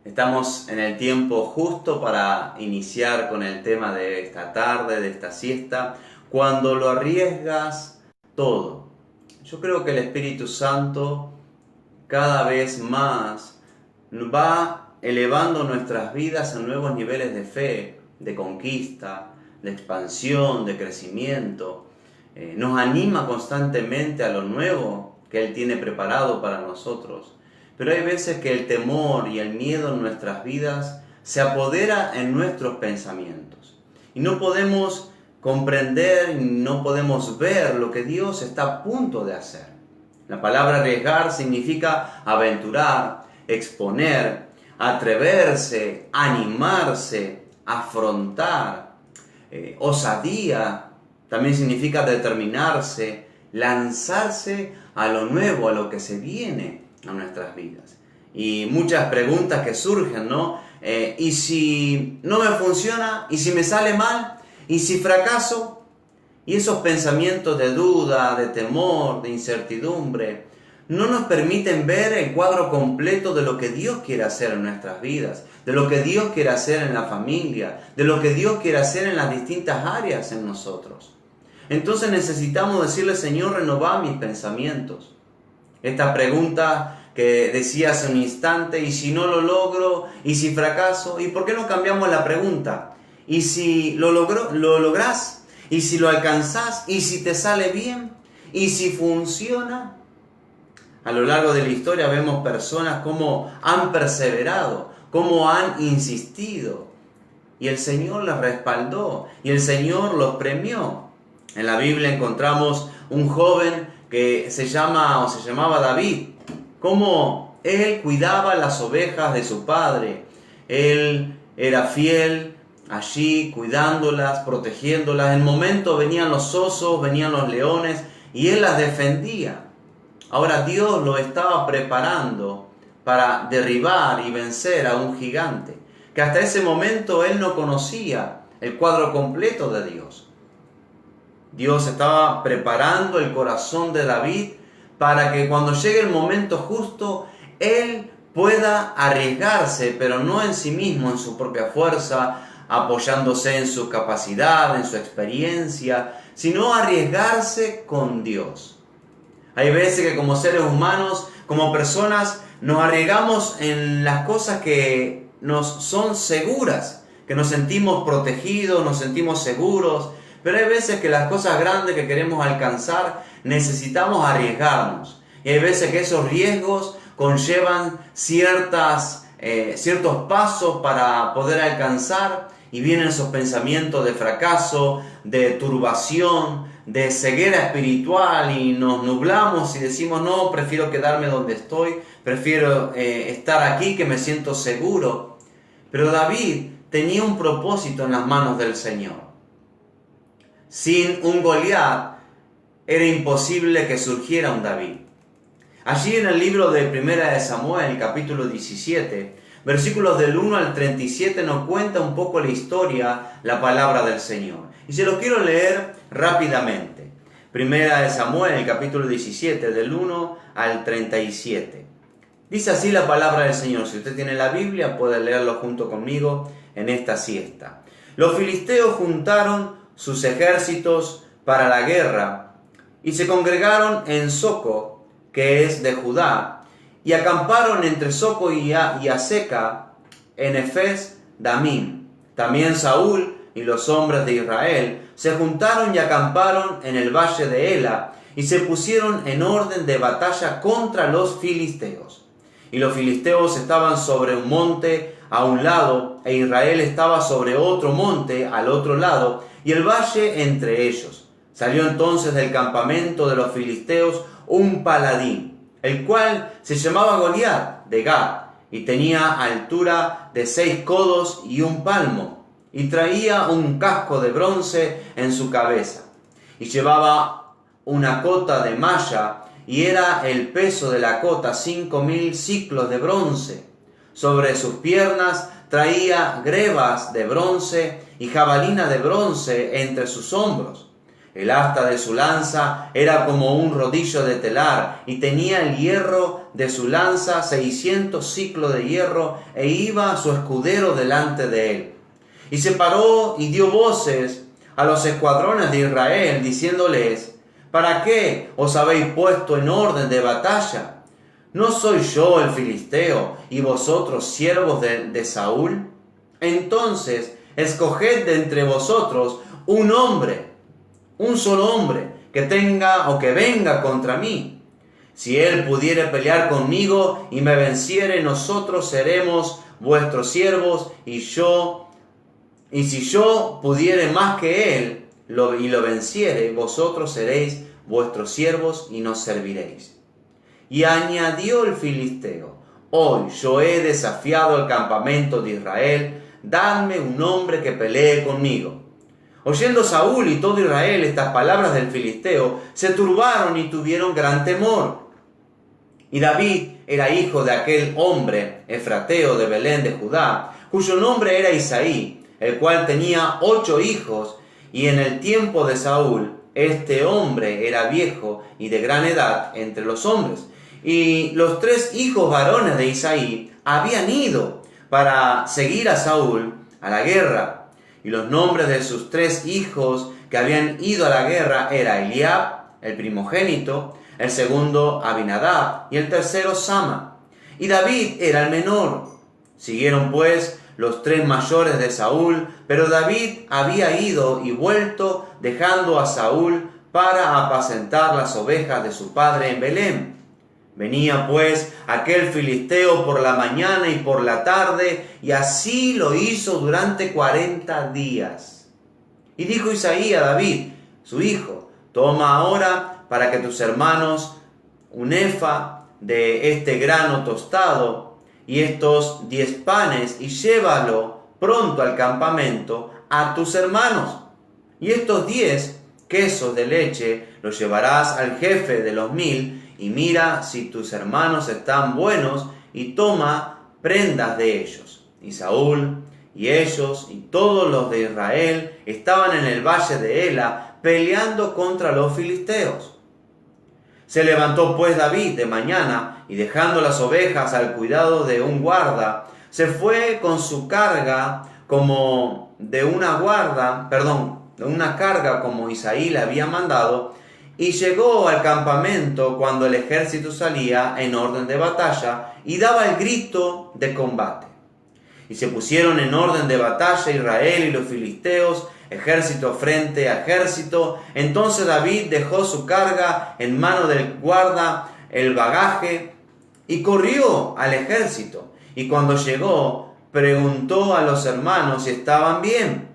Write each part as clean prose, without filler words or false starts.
Estamos en el tiempo justo para iniciar con el tema de esta tarde, de esta siesta, cuando lo arriesgas todo. Yo creo que el Espíritu Santo cada vez más va elevando nuestras vidas a nuevos niveles de fe, de conquista, de expansión, de crecimiento. Nos anima constantemente a lo nuevo que Él tiene preparado para nosotros. Pero hay veces que el temor y el miedo en nuestras vidas se apodera en nuestros pensamientos. Y no podemos comprender, no podemos ver lo que Dios está a punto de hacer. La palabra arriesgar significa aventurar, exponer, atreverse, animarse, afrontar. Osadía también significa determinarse, lanzarse a lo nuevo, a lo que se viene a nuestras vidas. Y muchas preguntas que surgen, ¿no? ¿Y si no me funciona? ¿Y si me sale mal? ¿Y si fracaso? Y esos pensamientos de duda, de temor, de incertidumbre, no nos permiten ver el cuadro completo de lo que Dios quiere hacer en nuestras vidas, de lo que Dios quiere hacer en la familia, de lo que Dios quiere hacer en las distintas áreas en nosotros. Entonces necesitamos decirle: Señor, renová mis pensamientos. Esta pregunta que decía hace un instante: ¿y si no lo logro? ¿Y si fracaso? ¿Y por qué no cambiamos la pregunta? ¿Y si lo lográs? ¿Y si lo alcanzás? ¿Y si te sale bien? ¿Y si funciona? A lo largo de la historia vemos personas cómo han perseverado, cómo han insistido. Y el Señor les respaldó y el Señor los premió. En la Biblia encontramos un joven que se llamaba David. Cómo él cuidaba las ovejas de su padre. Él era fiel allí, cuidándolas, protegiéndolas. En momentos venían los osos, venían los leones, y él las defendía. Ahora Dios lo estaba preparando para derribar y vencer a un gigante, que hasta ese momento él no conocía el cuadro completo de Dios. Dios estaba preparando el corazón de David para que cuando llegue el momento justo, él pueda arriesgarse, pero no en sí mismo, en su propia fuerza, apoyándose en su capacidad, en su experiencia, sino arriesgarse con Dios. Hay veces que como seres humanos, como personas, nos arriesgamos en las cosas que nos son seguras, que nos sentimos protegidos, nos sentimos seguros, pero hay veces que las cosas grandes que queremos alcanzar necesitamos arriesgarnos. Y hay veces que esos riesgos conllevan ciertos pasos para poder alcanzar, y vienen esos pensamientos de fracaso, de turbación, de ceguera espiritual, y nos nublamos y decimos: no, prefiero quedarme donde estoy, prefiero estar aquí, que me siento seguro. Pero David tenía un propósito en las manos del Señor. Sin un Goliat era imposible que surgiera un David. Allí en el libro de Primera de Samuel, capítulo 17, versículos del 1 al 37, nos cuenta un poco la historia, la palabra del Señor. Y se lo quiero leer rápidamente. Primera de Samuel, capítulo 17, del 1 al 37. Dice así la palabra del Señor. Si usted tiene la Biblia, puede leerlo junto conmigo en esta siesta. Los filisteos juntaron sus ejércitos para la guerra y se congregaron en Soco, que es de Judá, y acamparon entre Soco y Aseca en Efes Damim. También Saúl y los hombres de Israel se juntaron y acamparon en el valle de Ela y se pusieron en orden de batalla contra los filisteos. Y los filisteos estaban sobre un monte a un lado, e Israel estaba sobre otro monte al otro lado, y el valle entre ellos. Salió entonces del campamento de los filisteos un paladín, el cual se llamaba Goliat de Gat, y tenía altura de 6 codos y 1 palmo, y traía un casco de bronce en su cabeza, y llevaba una cota de malla, y era el peso de la cota 5.000 siclos de bronce. Sobre sus piernas traía grebas de bronce y jabalina de bronce entre sus hombros. El asta de su lanza era como un rodillo de telar, y tenía el hierro de su lanza 600 siclos de hierro, e iba su escudero delante de él. Y se paró y dio voces a los escuadrones de Israel, diciéndoles: ¿para qué os habéis puesto en orden de batalla? ¿No soy yo el filisteo, y vosotros siervos de Saúl? Entonces escoged de entre vosotros un hombre, un solo hombre, que tenga o que venga contra mí. Si él pudiere pelear conmigo y me venciere, nosotros seremos vuestros siervos, y si yo pudiere más que él y lo venciere, vosotros seréis vuestros siervos y nos serviréis. Y añadió el filisteo: hoy yo he desafiado al campamento de Israel, dadme un hombre que pelee conmigo. Oyendo Saúl y todo Israel estas palabras del filisteo, se turbaron y tuvieron gran temor. Y David era hijo de aquel hombre efrateo de Belén de Judá, cuyo nombre era Isaí, el cual tenía 8 hijos, y en el tiempo de Saúl este hombre era viejo y de gran edad entre los hombres. Y los 3 hijos varones de Isaí habían ido para seguir a Saúl a la guerra. Y los nombres de sus 3 hijos que habían ido a la guerra era Eliab, el primogénito, el segundo Abinadab y el tercero Sama. Y David era el menor. Siguieron pues los 3 mayores de Saúl, pero David había ido y vuelto, dejando a Saúl para apacentar las ovejas de su padre en Belén. Venía pues aquel filisteo por la mañana y por la tarde, y así lo hizo durante 40 días. Y dijo Isaí a David, su hijo: toma ahora para que tus hermanos un efa de este grano tostado y estos 10 panes, y llévalo pronto al campamento a tus hermanos. Y estos 10 quesos de leche los llevarás al jefe de los 1000, y mira si tus hermanos están buenos, y toma prendas de ellos. Y Saúl y ellos y todos los de Israel estaban en el valle de Ela peleando contra los filisteos. Se levantó pues David de mañana, y dejando las ovejas al cuidado de un guarda, se fue con su carga como de una carga como Isaí le había mandado, y llegó al campamento cuando el ejército salía en orden de batalla y daba el grito de combate. Y se pusieron en orden de batalla Israel y los filisteos, ejército frente a ejército. Entonces David dejó su carga en mano del guarda, el bagaje, y corrió al ejército. Y cuando llegó, preguntó a los hermanos si estaban bien.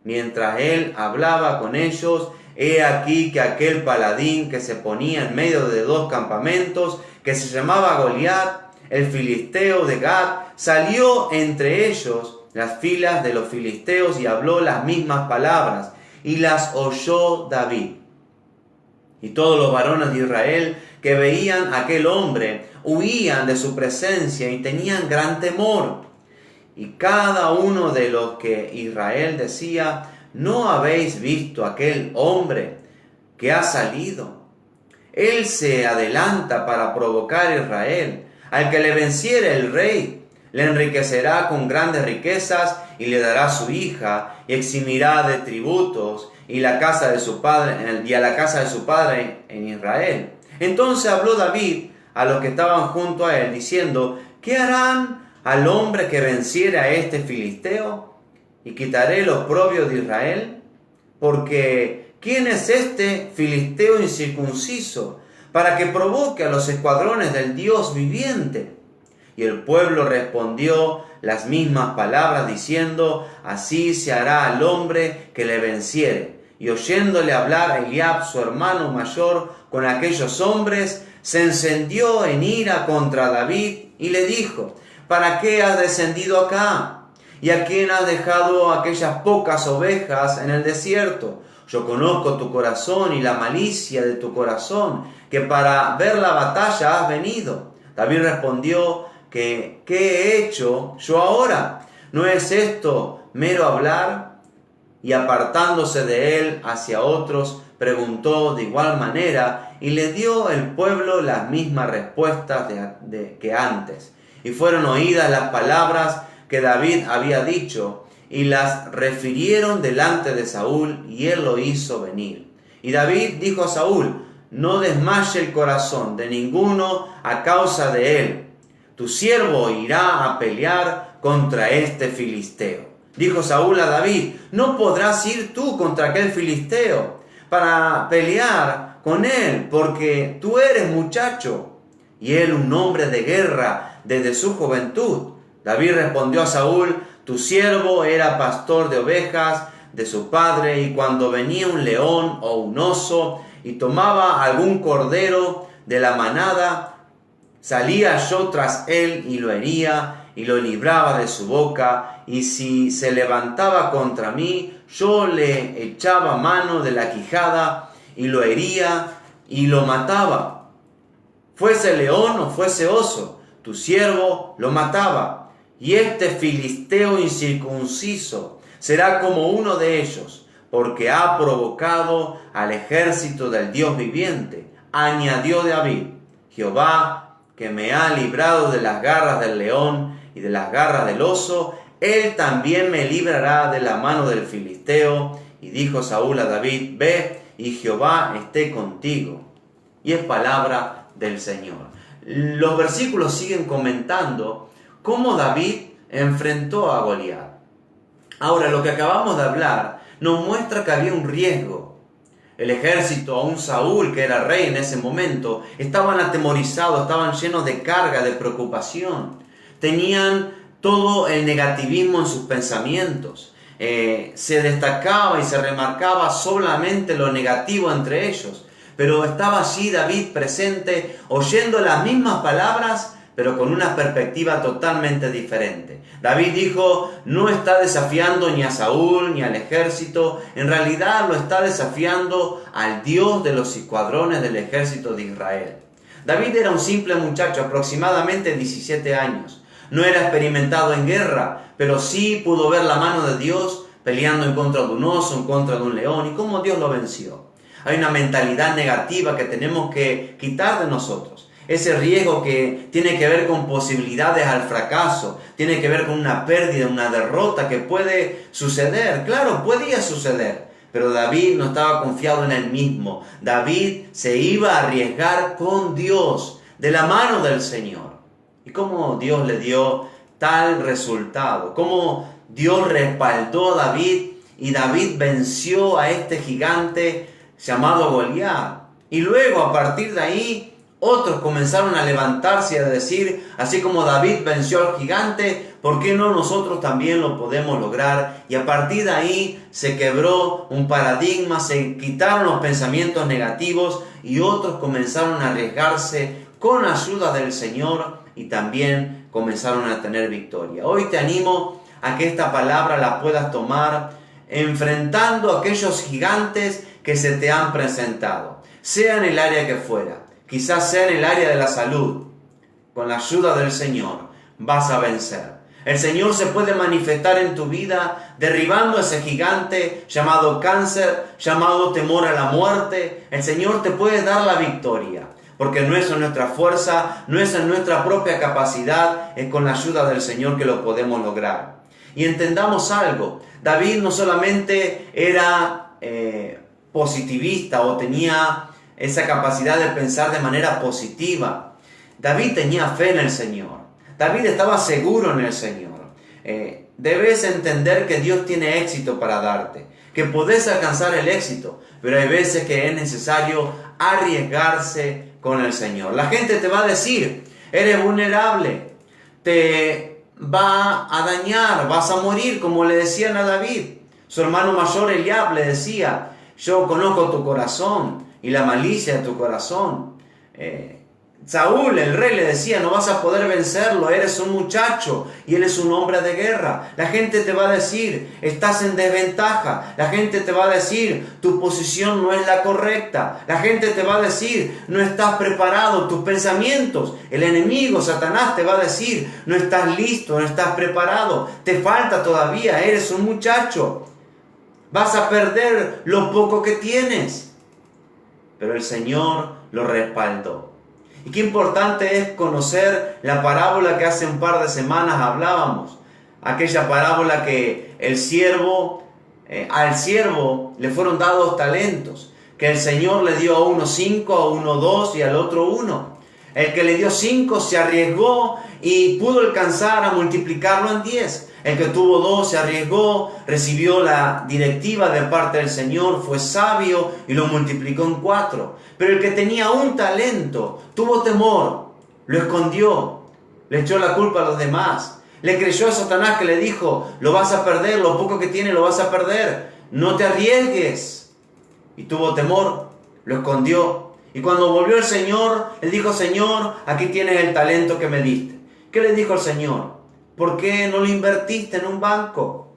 Mientras él hablaba con ellos, he aquí que aquel paladín que se ponía en medio de 2 campamentos, que se llamaba Goliat, el filisteo de Gat, salió entre ellos las filas de los filisteos y habló las mismas palabras, y las oyó David. Y todos los varones de Israel que veían a aquel hombre huían de su presencia y tenían gran temor. Y cada uno de los que Israel decía: ¿no habéis visto aquel hombre que ha salido? Él se adelanta para provocar a Israel. Al que le venciere el rey, le enriquecerá con grandes riquezas y le dará su hija, y eximirá de tributos y la casa de su padre y a la casa de su padre en Israel. Entonces habló David a los que estaban junto a él, diciendo: ¿qué harán al hombre que venciere a este filisteo? Y quitaré los oprobios de Israel. Porque ¿quién es este filisteo incircunciso para que provoque a los escuadrones del Dios viviente? Y el pueblo respondió las mismas palabras, diciendo: así se hará al hombre que le venciere. Y oyéndole hablar Eliab, su hermano mayor, con aquellos hombres, se encendió en ira contra David y le dijo: ¿para qué has descendido acá? ¿Y a quién has dejado aquellas pocas ovejas en el desierto? Yo conozco tu corazón y la malicia de tu corazón, que para ver la batalla has venido. David respondió: ¿qué he hecho yo ahora? ¿No es esto mero hablar? Y apartándose de él hacia otros, preguntó de igual manera, y le dio el pueblo las mismas respuestas que antes. Y fueron oídas las palabras que David había dicho, y las refirieron delante de Saúl, y él lo hizo venir. Y David dijo a Saúl: no desmaye el corazón de ninguno a causa de él. Tu siervo irá a pelear contra este filisteo. Dijo Saúl a David: no podrás ir tú contra aquel filisteo para pelear con él, porque tú eres muchacho, y él un hombre de guerra desde su juventud. David respondió a Saúl: tu siervo era pastor de ovejas de su padre, y cuando venía un león o un oso y tomaba algún cordero de la manada, salía yo tras él y lo hería y lo libraba de su boca, y si se levantaba contra mí, yo le echaba mano de la quijada y lo hería y lo mataba. Fuese león o fuese oso, tu siervo lo mataba. Y este filisteo incircunciso será como uno de ellos, porque ha provocado al ejército del Dios viviente. Añadió David: Jehová, que me ha librado de las garras del león y de las garras del oso, él también me librará de la mano del filisteo. Y dijo Saúl a David: ve, y Jehová esté contigo. Y es palabra del Señor. Los versículos siguen comentando cómo David enfrentó a Goliat. Ahora, lo que acabamos de hablar nos muestra que había un riesgo. El ejército, aún Saúl, que era rey en ese momento, estaban atemorizados, estaban llenos de carga, de preocupación. Tenían todo el negativismo en sus pensamientos. Se destacaba y se remarcaba solamente lo negativo entre ellos. Pero estaba allí David presente, oyendo las mismas palabras, pero con una perspectiva totalmente diferente. David dijo: no está desafiando ni a Saúl ni al ejército, en realidad lo está desafiando al Dios de los escuadrones del ejército de Israel. David era un simple muchacho, aproximadamente 17 años. No era experimentado en guerra, pero sí pudo ver la mano de Dios peleando en contra de un oso, en contra de un león, y cómo Dios lo venció. Hay una mentalidad negativa que tenemos que quitar de nosotros. Ese riesgo que tiene que ver con posibilidades al fracaso, tiene que ver con una pérdida, una derrota que puede suceder. Claro, podía suceder, pero David no estaba confiado en él mismo. David se iba a arriesgar con Dios, de la mano del Señor. ¿Y cómo Dios le dio tal resultado? ¿Cómo Dios respaldó a David y David venció a este gigante llamado Goliat? Y luego, a partir de ahí, otros comenzaron a levantarse y a decir: así como David venció al gigante, ¿por qué no nosotros también lo podemos lograr? Y a partir de ahí se quebró un paradigma, se quitaron los pensamientos negativos y otros comenzaron a arriesgarse con ayuda del Señor y también comenzaron a tener victoria. Hoy te animo a que esta palabra la puedas tomar enfrentando a aquellos gigantes que se te han presentado, sea en el área que fuera. Quizás sea en el área de la salud. Con la ayuda del Señor vas a vencer. El Señor se puede manifestar en tu vida derribando ese gigante llamado cáncer, llamado temor a la muerte. El Señor te puede dar la victoria, porque no es en nuestra fuerza, no es en nuestra propia capacidad, es con la ayuda del Señor que lo podemos lograr. Y entendamos algo: David no solamente era positivista o tenía esa capacidad de pensar de manera positiva. David tenía fe en el Señor. David estaba seguro en el Señor. Debes entender que Dios tiene éxito para darte, que podés alcanzar el éxito, pero hay veces que es necesario arriesgarse con el Señor. La gente te va a decir: eres vulnerable, te va a dañar, vas a morir, como le decían a David. Su hermano mayor Eliab le decía: yo conozco tu corazón y la malicia de tu corazón. Saúl, el rey, le decía: no vas a poder vencerlo, eres un muchacho y él es un hombre de guerra. La gente te va a decir: estás en desventaja. La gente te va a decir: tu posición no es la correcta. La gente te va a decir: no estás preparado. Tus pensamientos, el enemigo, Satanás, te va a decir: no estás listo, no estás preparado, te falta todavía, eres un muchacho, vas a perder lo poco que tienes. Pero el Señor lo respaldó. Y qué importante es conocer la parábola que hace un par de semanas hablábamos. Aquella parábola que al siervo le fueron dados talentos, que el Señor le dio a uno 5, a uno 2 y al otro 1. El que le dio 5 se arriesgó y pudo alcanzar a multiplicarlo en 10. El que tuvo 2 se arriesgó, recibió la directiva de parte del Señor, fue sabio y lo multiplicó en 4. Pero el que tenía un talento tuvo temor, lo escondió, le echó la culpa a los demás. Le creyó a Satanás que le dijo: lo vas a perder, lo poco que tienes lo vas a perder, no te arriesgues. Y tuvo temor, lo escondió. Y cuando volvió el Señor, él dijo: Señor, aquí tienes el talento que me diste. ¿Qué le dijo el Señor? ¿Por qué no lo invertiste en un banco?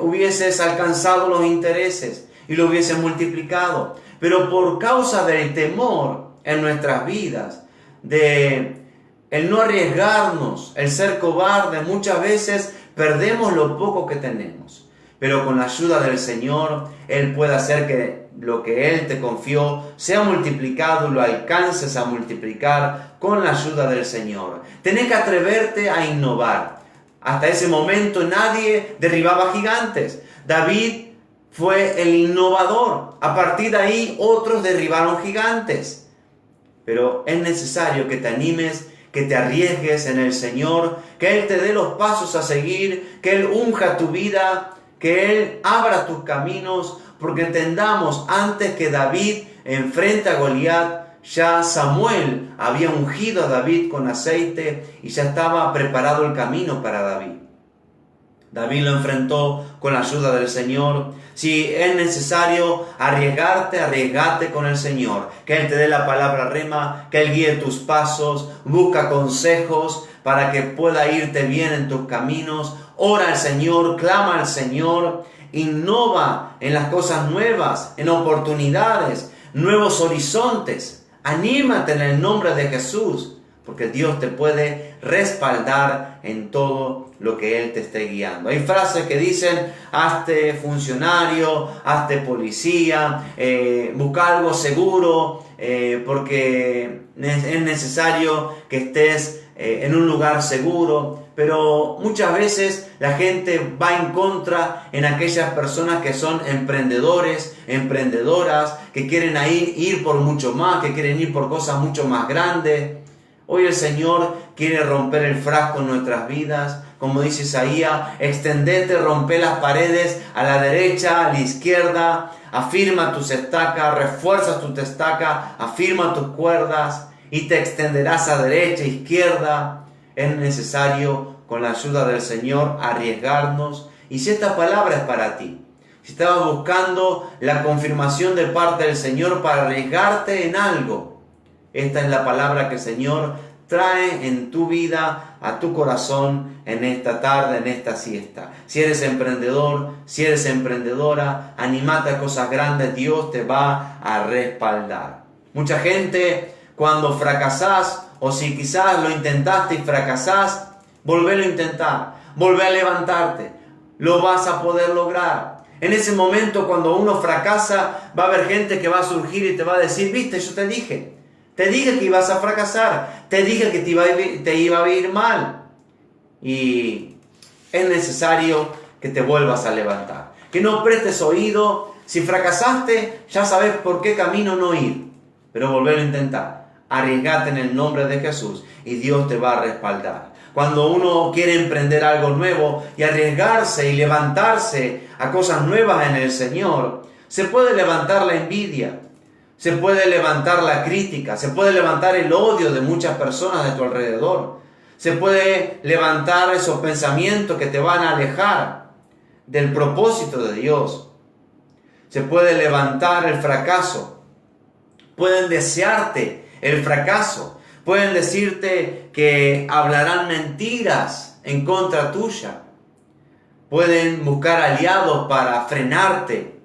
Hubieses alcanzado los intereses y lo hubieses multiplicado. Pero por causa del temor en nuestras vidas, de el no arriesgarnos, el ser cobarde, muchas veces perdemos lo poco que tenemos. Pero con la ayuda del Señor, Él puede hacer que lo que Él te confió sea multiplicado y lo alcances a multiplicar con la ayuda del Señor. Tenés que atreverte a innovar. Hasta ese momento nadie derribaba gigantes. David fue el innovador. A partir de ahí otros derribaron gigantes. Pero es necesario que te animes, que te arriesgues en el Señor, que Él te dé los pasos a seguir, que Él unja tu vida, que Él abra tus caminos, porque entendamos, antes que David enfrente a Goliat, ya Samuel había ungido a David con aceite y ya estaba preparado el camino para David. David lo enfrentó con la ayuda del Señor. Si es necesario arriesgarte, arriesgate con el Señor. Que Él te dé la palabra rema, que Él guíe tus pasos, busca consejos para que pueda irte bien en tus caminos. Ora al Señor, clama al Señor, innova en las cosas nuevas, en oportunidades, nuevos horizontes. Anímate en el nombre de Jesús, porque Dios te puede respaldar en todo lo que Él te esté guiando. Hay frases que dicen: hazte funcionario, hazte policía, busca algo seguro, porque es necesario que estés en un lugar seguro. Pero muchas veces la gente va en contra en aquellas personas que son emprendedores, emprendedoras, que quieren ir por mucho más, que quieren ir por cosas mucho más grandes. Hoy el Señor quiere romper el frasco en nuestras vidas. Como dice Isaías: extendete, rompe las paredes a la derecha, a la izquierda, afirma tus estacas, refuerza tus estacas, afirma tus cuerdas y te extenderás a derecha, izquierda. Es necesario, con la ayuda del Señor, arriesgarnos. Y si esta palabra es para ti, si estabas buscando la confirmación de parte del Señor para arriesgarte en algo, esta es la palabra que el Señor trae en tu vida, a tu corazón, en esta tarde, en esta siesta. Si eres emprendedor, si eres emprendedora, anímate a cosas grandes, Dios te va a respaldar. Mucha gente, cuando fracasás, o si quizás lo intentaste y fracasás, volvélo a intentar, volvé a levantarte, lo vas a poder lograr. En ese momento, cuando uno fracasa, va a haber gente que va a surgir y te va a decir: viste, yo te dije que ibas a fracasar, te dije que te iba a ir mal. Y es necesario que te vuelvas a levantar, que no prestes oído. Si fracasaste, ya sabes por qué camino no ir, pero volver a intentar. Arriesgate en el nombre de Jesús y Dios te va a respaldar. Cuando uno quiere emprender algo nuevo y arriesgarse y levantarse a cosas nuevas en el Señor, se puede levantar la envidia, se puede levantar la crítica, se puede levantar el odio de muchas personas de tu alrededor, se puede levantar esos pensamientos que te van a alejar del propósito de Dios, se puede levantar el fracaso, pueden desearte el fracaso, pueden decirte que hablarán mentiras en contra tuya, pueden buscar aliados para frenarte,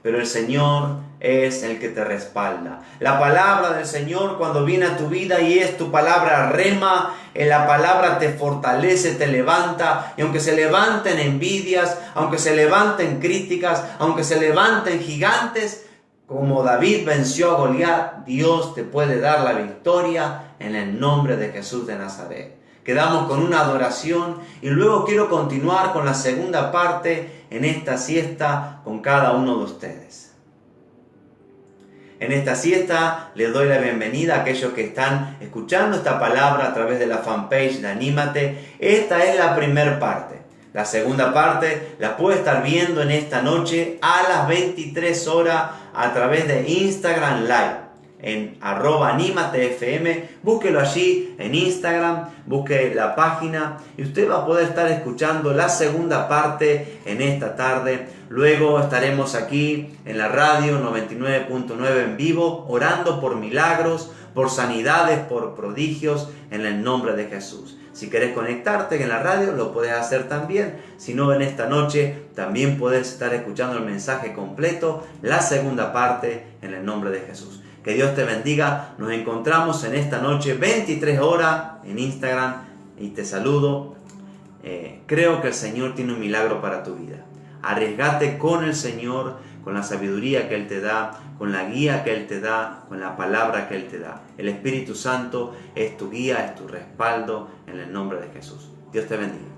pero el Señor es el que te respalda. La palabra del Señor, cuando viene a tu vida y es tu palabra rema, la palabra te fortalece, te levanta, y aunque se levanten envidias, aunque se levanten críticas, aunque se levanten gigantes, Como David venció a Goliat, Dios te puede dar la victoria en el nombre de Jesús de Nazaret. Quedamos con una adoración y luego quiero continuar con la segunda parte en esta siesta con cada uno de ustedes. En esta siesta les doy la bienvenida a aquellos que están escuchando esta palabra a través de la fanpage de Anímate. Esta es la primera parte. La segunda parte la puede estar viendo en esta noche a las 23 horas a través de Instagram Live. En @animatefm, búsquelo allí en Instagram, busque la página y usted va a poder estar escuchando la segunda parte en esta tarde. Luego estaremos aquí en la radio 99.9 en vivo, orando por milagros, por sanidades, por prodigios, en el nombre de Jesús. Si querés conectarte en la radio, lo puedes hacer también. Si no, en esta noche también puedes estar escuchando el mensaje completo, la segunda parte, en el nombre de Jesús. Que Dios te bendiga. Nos encontramos en esta noche, 23 horas, en Instagram. Y te saludo. Creo que el Señor tiene un milagro para tu vida. Arriesgate con el Señor, con la sabiduría que Él te da, con la guía que Él te da, con la palabra que Él te da. El Espíritu Santo es tu guía, es tu respaldo, en el nombre de Jesús. Dios te bendiga.